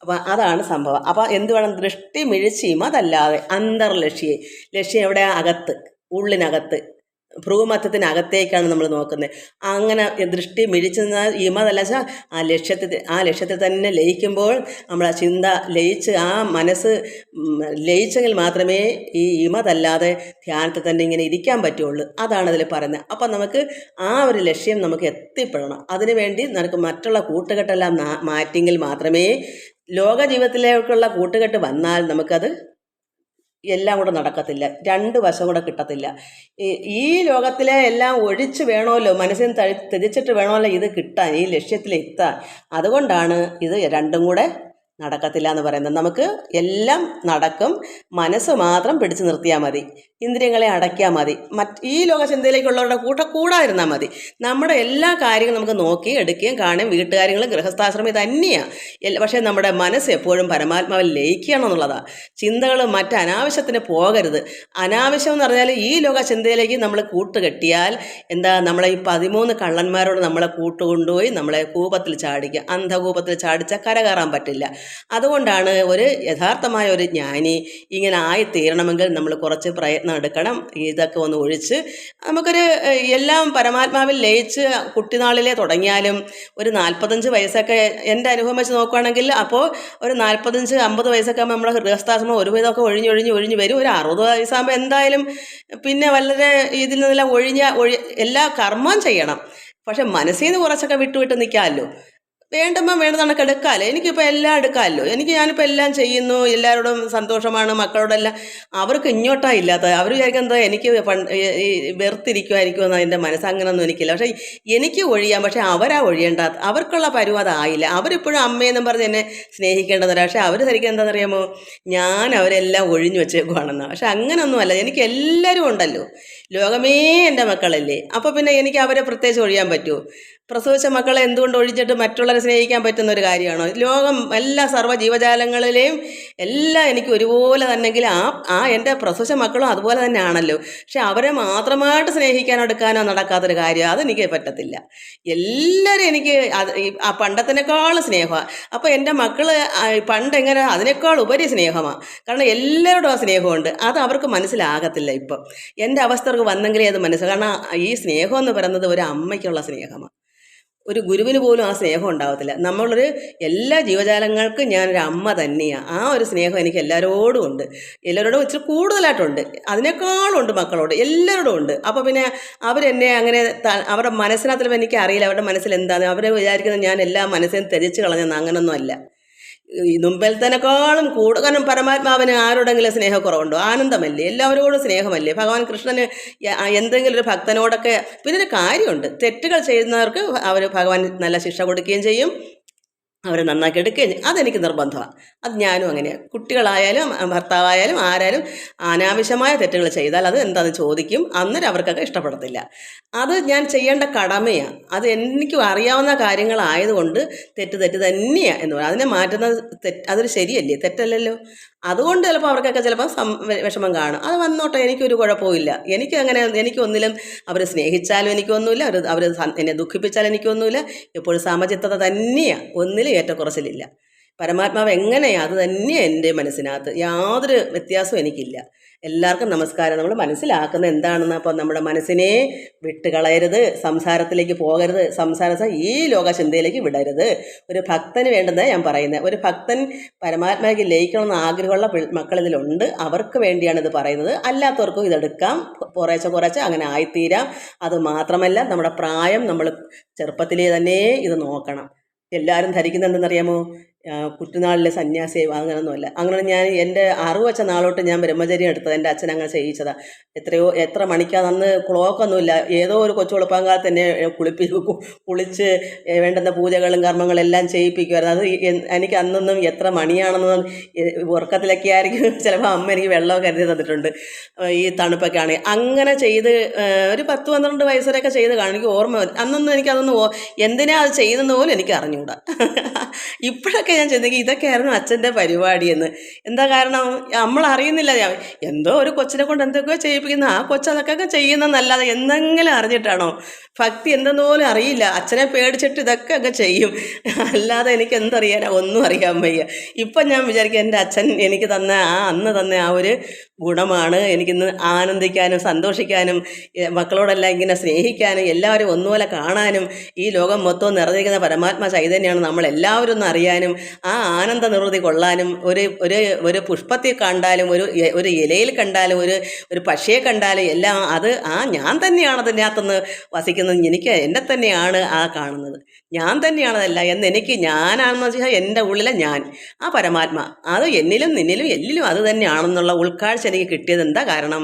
അപ്പോൾ അതാണ് സംഭവം. അപ്പോൾ എന്ത് വേണം? ദൃഷ്ടി മിഴിച്ചിയും അതല്ലാതെ ലക്ഷ്യം എവിടെ? അകത്ത്, ഉള്ളിനകത്ത്, ഭ്രൂമധ്യത്തിനകത്തേക്കാണ് നമ്മൾ നോക്കുന്നത്. അങ്ങനെ ദൃഷ്ടി മിഴിച്ച് നിന്നാൽ ഇമതല്ല വെച്ചാൽ ആ ലക്ഷ്യത്തിൽ തന്നെ ലയിക്കുമ്പോൾ നമ്മളെ ചിന്ത ലയിച്ച് ആ മനസ്സ് ലയിച്ചെങ്കിൽ മാത്രമേ ഈ ഇമതല്ലാതെ ധ്യാനത്തിൽ തന്നെ ഇങ്ങനെ ഇരിക്കാൻ പറ്റുള്ളൂ. അതാണ് അതിൽ പറയുന്നത്. അപ്പം നമുക്ക് ആ ഒരു ലക്ഷ്യം നമുക്ക് എത്തിപ്പെടണം. അതിനുവേണ്ടി നമുക്ക് മറ്റുള്ള കൂട്ടുകെട്ടെല്ലാം മാറ്റിയെങ്കിൽ മാത്രമേ ലോക ജീവിതത്തിലേക്കുള്ള കൂട്ടുകെട്ട് വന്നാൽ നമുക്കത് എല്ലാം കൂടെ നടക്കത്തില്ല, രണ്ട് വശം കൂടെ കിട്ടത്തില്ല. ഈ ലോകത്തിലെ എല്ലാം ഒഴിച്ച് വേണമല്ലോ, മനസ്സിന് തിരിച്ചിട്ട് വേണമല്ലോ ഇത് കിട്ടാൻ, ഈ ലക്ഷ്യത്തിലെത്താൻ. അതുകൊണ്ടാണ് ഇത് രണ്ടും കൂടെ നടക്കത്തില്ല എന്ന് പറയുന്നത്. നമുക്ക് എല്ലാം നടക്കും, മനസ്സ് മാത്രം പിടിച്ചു നിർത്തിയാൽ മതി, ഇന്ദ്രിയങ്ങളെ അടയ്ക്കാൻ മതി, ഈ ലോക ചിന്തയിലേക്കുള്ളവരുടെ കൂടാതിരുന്നാൽ മതി. നമ്മുടെ എല്ലാ കാര്യങ്ങളും നമുക്ക് നോക്കി എടുക്കുകയും കാണുകയും വീട്ടുകാര്യങ്ങളും ഗൃഹസ്ഥാശ്രമം തന്നെയാണ്. പക്ഷേ നമ്മുടെ മനസ്സ് എപ്പോഴും പരമാത്മാവിൽ ലയിക്കണം എന്നുള്ളതാണ്. ചിന്തകൾ അനാവശ്യത്തിന് പോകരുത്. അനാവശ്യം എന്ന് പറഞ്ഞാൽ ഈ ലോക ചിന്തയിലേക്ക് നമ്മൾ കൂട്ടുകെട്ടിയാൽ നമ്മളെ ഈ 13 കള്ളന്മാരോട് നമ്മളെ കൂട്ടുകൊണ്ടുപോയി നമ്മളെ കൂപത്തിൽ ചാടിക്കുക. അന്ധകൂപത്തിൽ ചാടിച്ചാൽ കരകയറാൻ പറ്റില്ല. അതുകൊണ്ടാണ് ഒരു യഥാർത്ഥമായ ഒരു ജ്ഞാനി ഇങ്ങനെ ആയിത്തീരണമെങ്കിൽ നമ്മൾ കുറച്ച് പ്രയത്നം എടുക്കണം. ഇതൊക്കെ ഒന്ന് ഒഴിച്ച് നമുക്കൊരു എല്ലാം പരമാത്മാവിൽ ലയിച്ച് കുട്ടിനാളിലെ തുടങ്ങിയാലും ഒരു 45 വയസ്സൊക്കെ എൻ്റെ അനുഭവം വെച്ച് നോക്കുകയാണെങ്കിൽ, അപ്പോൾ ഒരു 45-50 വയസ്സൊക്കെ ആകുമ്പോൾ നമ്മുടെ ഗൃഹസ്ഥാശ്രമം ഒരുവിധമൊക്കെ ഒഴിഞ്ഞ് വരും. ഒരു 60 വയസ്സാകുമ്പോൾ എന്തായാലും പിന്നെ വളരെ ഇതിൽ നിന്നെല്ലാം എല്ലാ കർമ്മം ചെയ്യണം. പക്ഷെ മനസ്സിൽ നിന്ന് കുറച്ചൊക്കെ വിട്ട് നിൽക്കാമല്ലോ. വേണ്ടുമ്പോൾ വേണ്ടതൊക്കെ എടുക്കാമല്ലോ. എനിക്കിപ്പോൾ എല്ലാം എടുക്കാമല്ലോ. ഞാനിപ്പോൾ എല്ലാം ചെയ്യുന്നു, എല്ലാവരോടും സന്തോഷമാണ്, മക്കളോടെല്ലാം. അവർക്ക് ഇങ്ങോട്ടാ ഇല്ലാത്തത്. അവർ വിചാരിക്കുന്നത് എനിക്ക് വെറുത്തിരിക്കുമായിരിക്കുമെന്ന് എൻ്റെ മനസ്സങ്ങനൊന്നും എനിക്കില്ല. പക്ഷേ എനിക്ക് ഒഴിയാം, പക്ഷേ ഒഴിയേണ്ട, അവർക്കുള്ള പരുവതായില്ല. അവരിപ്പോഴും അമ്മയെന്നും പറഞ്ഞ് എന്നെ സ്നേഹിക്കേണ്ടതല്ല. പക്ഷേ അവർ ധരിക്കുക എന്താണെന്നറിയാമോ, ഞാൻ അവരെല്ലാം ഒഴിഞ്ഞു വെച്ചേക്കുവാണെന്നാണ്. പക്ഷെ അങ്ങനൊന്നുമല്ല. എനിക്ക് എല്ലാവരും ഉണ്ടല്ലോ, ലോകമേ എൻ്റെ മക്കളല്ലേ. അപ്പോൾ പിന്നെ എനിക്ക് അവരെ പ്രത്യേകിച്ച് ഒഴിയാൻ പറ്റുമോ? പ്രസവിച്ച മക്കളെ എന്തുകൊണ്ട് ഒഴിച്ചിട്ട് മറ്റുള്ളവരെ സ്നേഹിക്കാൻ പറ്റുന്ന ഒരു കാര്യമാണോ? ലോകം എല്ലാ സർവ്വ ജീവജാലങ്ങളിലെയും എല്ലാം എനിക്ക് ഒരുപോലെ തന്നെങ്കിൽ എൻ്റെ പ്രസവിച്ച മക്കളും അതുപോലെ തന്നെ ആണല്ലോ. പക്ഷെ അവരെ മാത്രമായിട്ട് സ്നേഹിക്കാനോ എടുക്കാനോ നടക്കാത്തൊരു കാര്യം അതെനിക്ക് പറ്റത്തില്ല. എല്ലാവരും എനിക്ക് ആ പണ്ടത്തിനേക്കാളും സ്നേഹമാണ്. അപ്പോൾ എൻ്റെ മക്കൾ പണ്ടെങ്ങനെ അതിനേക്കാൾ ഉപരി സ്നേഹമാണ്. കാരണം എല്ലാവരോടും ആ സ്നേഹമുണ്ട്. അത് അവർക്ക് മനസ്സിലാകത്തില്ല. ഇപ്പം എൻ്റെ അവസ്ഥ അവർക്ക് വന്നെങ്കിലേ അത് മനസ്സിലാകും. കാരണം ഈ സ്നേഹം എന്ന് പറയുന്നത് ഒരു അമ്മയ്ക്കുള്ള സ്നേഹമാണ്. ഒരു ഗുരുവിന് പോലും ആ സ്നേഹം ഉണ്ടാവത്തില്ല. നമ്മളൊരു എല്ലാ ജീവജാലങ്ങൾക്കും ഞാനൊരു അമ്മ തന്നെയാണ്. ആ ഒരു സ്നേഹം എനിക്ക് എല്ലാവരോടും ഉണ്ട്. എല്ലാവരോടും ഇച്ചിരി കൂടുതലായിട്ടുണ്ട്. അതിനേക്കാളുണ്ട് മക്കളോട്, എല്ലാവരോടും ഉണ്ട്. അപ്പോൾ പിന്നെ അവരെന്നെ അങ്ങനെ അവരുടെ മനസ്സിനകത്തിൽ എനിക്ക് അറിയില്ല അവരുടെ മനസ്സിൽ എന്താണ്. അവരെ വിചാരിക്കുന്നത് ഞാൻ എല്ലാ മനസ്സിനും ത്യജിച്ച് കളഞ്ഞെന്ന്. അങ്ങനൊന്നും അല്ല. ഈ മുമ്പലത്തേക്കാളും കൂടുതൽ. കാരണം പരമാത്മാവിന് ആരോടെങ്കിലും സ്നേഹക്കുറവുണ്ടോ? ആനന്ദമല്ലേ, എല്ലാവരോടും സ്നേഹമല്ലേ. ഭഗവാൻ കൃഷ്ണന് എന്തെങ്കിലും ഒരു ഭക്തനോടൊക്കെ. പിന്നെ ഒരു കാര്യമുണ്ട്, തെറ്റുകൾ ചെയ്യുന്നവർക്ക് ഭഗവാൻ നല്ല ശിക്ഷ കൊടുക്കുകയും ചെയ്യും, അവരെ നന്നാക്കി എടുക്കുകയും ചെയ്യും. അതെനിക്ക് നിർബന്ധമാണ്. അത് ഞാനും അങ്ങനെയാണ്. കുട്ടികളായാലും ഭർത്താവായാലും ആരായാലും അനാവശ്യമായ തെറ്റുകൾ ചെയ്താൽ അത് എന്താണെന്ന് ചോദിക്കും. അന്നേരം അവർക്കൊക്കെ ഇഷ്ടപ്പെടത്തില്ല. അത് ഞാൻ ചെയ്യേണ്ട കടമയാണ്. അത് എനിക്കും അറിയാവുന്ന കാര്യങ്ങളായതുകൊണ്ട് തെറ്റ് തന്നെയാണ് എന്ന് പറയും. അതിനെ മാറ്റുന്നത് അതൊരു ശരിയല്ലേ, തെറ്റല്ലല്ലോ. അതുകൊണ്ട് ചിലപ്പോൾ അവർക്കൊക്കെ ചിലപ്പോൾ വിഷമം കാണും. അത് വന്നോട്ടെ, എനിക്കൊരു കുഴപ്പമില്ല. എനിക്കൊന്നിലും അവർ സ്നേഹിച്ചാലും എനിക്കൊന്നുമില്ല, അവർ എന്നെ ദുഃഖിപ്പിച്ചാലും എനിക്കൊന്നുമില്ല. എപ്പോഴും സമചിത്തത തന്നെയാണ്, ഒന്നിലും ഏറ്റക്കുറച്ചിലില്ല. പരമാത്മാവ് എങ്ങനെയാണ് അത് തന്നെയാണ് എൻ്റെ മനസ്സിനകത്ത്. യാതൊരു വ്യത്യാസവും എനിക്കില്ല. എല്ലാവർക്കും നമസ്കാരം. നമ്മൾ മനസ്സിലാക്കുന്ന എന്താണെന്ന്. അപ്പോൾ നമ്മുടെ മനസ്സിനെ വിട്ടുകളയരുത്, സംസാരത്തിലേക്ക് പോകരുത്. ഈ ലോകചിന്തയിലേക്ക് വിടരുത്. ഒരു ഭക്തന് വേണ്ടുന്നതാണ് ഞാൻ പറയുന്നത്. ഒരു ഭക്തൻ പരമാത്മാവിലേക്ക് ലയിക്കണമെന്ന് ആഗ്രഹമുള്ള മക്കളിതിലുണ്ട്. അവർക്ക് വേണ്ടിയാണ് ഇത് പറയുന്നത്. അല്ലാത്തവർക്കും ഇതെടുക്കാം, കുറേശ്ശെ അങ്ങനെ ആയിത്തീരാം. അത് മാത്രമല്ല, നമ്മുടെ പ്രായം നമ്മൾ ചെറുപ്പത്തിലേ തന്നെ ഇത് നോക്കണം. എല്ലാവരും ധരിക്കുന്നത് എന്തെന്നറിയാമോ? കുട്ടിനാളിലെ സന്യാസിയായി അങ്ങനെയൊന്നുമല്ല. അങ്ങനെ ഞാൻ എൻ്റെ അറിവ് വെച്ച നാളോട്ട് ഞാൻ ബ്രഹ്മചര്യം എടുത്തത് എൻ്റെ അച്ഛൻ അങ്ങനെ ചെയ്യിച്ചതാണ്. എത്ര മണിക്കാന്ന് ക്ലോക്കൊന്നുമില്ല. ഏതോ ഒരു കൊച്ചു വെളുപ്പാങ്കാലത്ത് എന്നെ കുളിച്ച് വേണ്ടുന്ന പൂജകളും കർമ്മങ്ങളും എല്ലാം ചെയ്യിപ്പിക്കുമായിരുന്നു. അത് എനിക്ക് അന്നൊന്നും എത്ര മണിയാണെന്നൊന്നും ഉറക്കത്തിലൊക്കെ ആയിരിക്കും. ചിലപ്പോൾ അമ്മ എനിക്ക് വെള്ളമൊക്കെ കരുതി തന്നിട്ടുണ്ട്. ഈ തണുപ്പൊക്കെ ആണെങ്കിൽ അങ്ങനെ ചെയ്ത് ഒരു 10-12 വയസ്സുവരെയൊക്കെ ചെയ്ത് കാണും. എനിക്ക് ഓർമ്മ. അന്നൊന്നും എനിക്കതൊന്നും എന്തിനാ അത് ചെയ്യുന്നത് പോലും എനിക്ക് അറിഞ്ഞുകൂടാ. ഇപ്പോഴൊക്കെ ഞാൻ ചിന്തിക്കും ഇതൊക്കെയായിരുന്നു അച്ഛൻ്റെ പരിപാടിയെന്ന്. എന്താ കാരണം, നമ്മൾ അറിയുന്നില്ല. എന്തോ ഒരു കൊച്ചിനെ കൊണ്ട് എന്തൊക്കെയോ ചെയ്യിപ്പിക്കുന്ന ആ കൊച്ചതൊക്കെ ചെയ്യുന്നതെന്നല്ലാതെ എന്തെങ്കിലും അറിഞ്ഞിട്ടാണോ? ഭക്തി എന്തെന്ന് പോലും അറിയില്ല. അച്ഛനെ പേടിച്ചിട്ട് ഇതൊക്കെ അങ്ങ് ചെയ്യും. അല്ലാതെ എനിക്ക് എന്തറിയാനാ, ഒന്നും അറിയാൻ വയ്യ. ഇപ്പം ഞാൻ വിചാരിക്കും എൻ്റെ അച്ഛൻ എനിക്ക് അന്ന് തന്ന ആ ഒരു ഗുണമാണ് എനിക്കിന്ന് ആനന്ദിക്കാനും സന്തോഷിക്കാനും മക്കളോടെല്ലാം ഇങ്ങനെ സ്നേഹിക്കാനും എല്ലാവരും ഒന്നുപോലെ കാണാനും ഈ ലോകം മൊത്തം നിറഞ്ഞിരിക്കുന്ന പരമാത്മാ ചൈതന്യമാണ് നമ്മളെല്ലാവരും ഒന്ന് അറിയാനും ആ ആനന്ദ നിർവൃതി കൊള്ളാനും. ഒരു പുഷ്പത്തിൽ കണ്ടാലും ഒരു ഇലയിൽ കണ്ടാലും ഒരു പക്ഷിയെ കണ്ടാലും എല്ലാം അത് ഞാൻ തന്നെയാണ് അതിനകത്തുനിന്ന് വസിക്കുന്നത്. എനിക്ക് എന്നെ തന്നെയാണ് ആ കാണുന്നത്. ഞാൻ തന്നെയാണതല്ല എന്നെനിക്ക് ഞാനാണെന്ന് വെച്ചാൽ എൻ്റെ ഉള്ളിലെ ഞാൻ, ആ പരമാത്മ അത് എന്നിലും നിന്നിലും എല്ലിലും അത് തന്നെയാണെന്നുള്ള ഉൾക്കാഴ്ച എനിക്ക് കിട്ടിയത്. എന്താ കാരണം,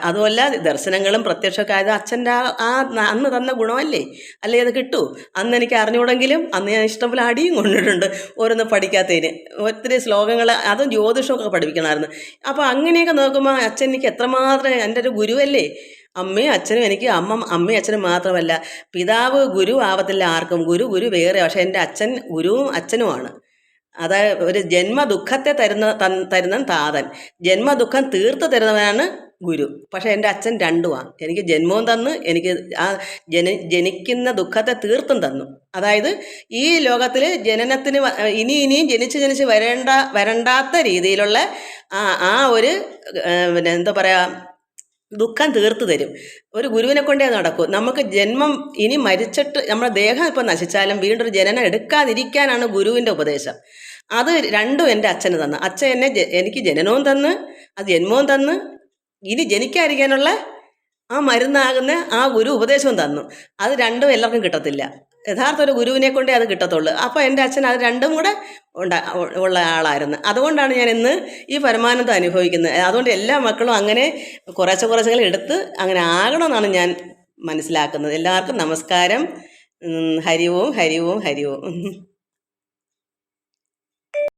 അതുമല്ല ദർശനങ്ങളും പ്രത്യക്ഷമൊക്കെ ആയത് അച്ഛൻ്റെ അന്ന് തന്ന ഗുണമല്ലേ. അല്ലേ അത് കിട്ടൂ. അന്ന് എനിക്ക് അറിഞ്ഞുകൂടെങ്കിലും അന്ന് ഞാൻ ഇഷ്ടംപോലെ അടിയും കൊണ്ടിട്ടുണ്ട് ഓരോന്ന് പഠിക്കാത്തതിന്. ഒത്തിരി ശ്ലോകങ്ങൾ അതും ജ്യോതിഷമൊക്കെ പഠിപ്പിക്കണമായിരുന്നു. അപ്പോൾ അങ്ങനെയൊക്കെ നോക്കുമ്പോൾ അച്ഛൻ എനിക്ക് എത്രമാത്രം എൻ്റെ ഒരു ഗുരുവല്ലേ. അമ്മയും അച്ഛനും എനിക്ക് അമ്മയും അച്ഛനും മാത്രമല്ല, പിതാവ് ഗുരു ആവത്തില്ല ആർക്കും. ഗുരു വേറെ. പക്ഷേ എൻ്റെ അച്ഛൻ ഗുരുവും അച്ഛനുമാണ്. അതായത് ഒരു ജന്മദുഃഖത്തെ തരുന്ന താതൻ, ജന്മദുഃഖം തീർത്ത് തരുന്നവനാണ് ഗുരു. പക്ഷേ എൻ്റെ അച്ഛൻ രണ്ടുമാണ്. എനിക്ക് ജന്മവും തന്നു, എനിക്ക് ആ ജനിക്കുന്ന ദുഃഖത്തെ തീർത്തും തന്നു. അതായത് ഈ ലോകത്തിൽ ജനനത്തിന് ഇനിയും ജനിച്ച് വരണ്ടാത്ത രീതിയിലുള്ള ആ ഒരു പിന്നെ എന്താ പറയുക, ദുഃഖം തീർത്തു തരും. ഒരു ഗുരുവിനെ കൊണ്ടേ നടക്കൂ. നമുക്ക് ജന്മം ഇനി മരിച്ചിട്ട് നമ്മുടെ ദേഹം ഇപ്പം നശിച്ചാലും വീണ്ടും ഒരു ജനനം എടുക്കാതിരിക്കാനാണ് ഗുരുവിൻ്റെ ഉപദേശം. അത് രണ്ടും എൻ്റെ അച്ഛന് തന്നു. അച്ഛൻ എനിക്ക് ജനനവും തന്ന് അത് ജന്മവും തന്ന് ഇനി ജനിക്കാതിരിക്കാനുള്ള ആ മരുന്നാകുന്ന ആ ഗുരു ഉപദേശവും തന്നു. അത് രണ്ടും എല്ലാവർക്കും കിട്ടത്തില്ല. യഥാർത്ഥ ഒരു ഗുരുവിനെ കൊണ്ടേ അത് കിട്ടത്തുള്ളൂ. അപ്പോൾ എൻ്റെ അച്ഛൻ അത് രണ്ടും കൂടെ ഉള്ള ആളായിരുന്നു. അതുകൊണ്ടാണ് ഞാൻ ഇന്ന് ഈ പരമാനന്ദം അനുഭവിക്കുന്നത്. അതുകൊണ്ട് എല്ലാ മക്കളും അങ്ങനെ കുറച്ചെങ്കിലും എടുത്ത് അങ്ങനെ ആകണമെന്നാണ് ഞാൻ മനസ്സിലാക്കുന്നത്. എല്ലാവർക്കും നമസ്കാരം. ഹരി ഓം ഹരി ഓം ഹരി ഓം.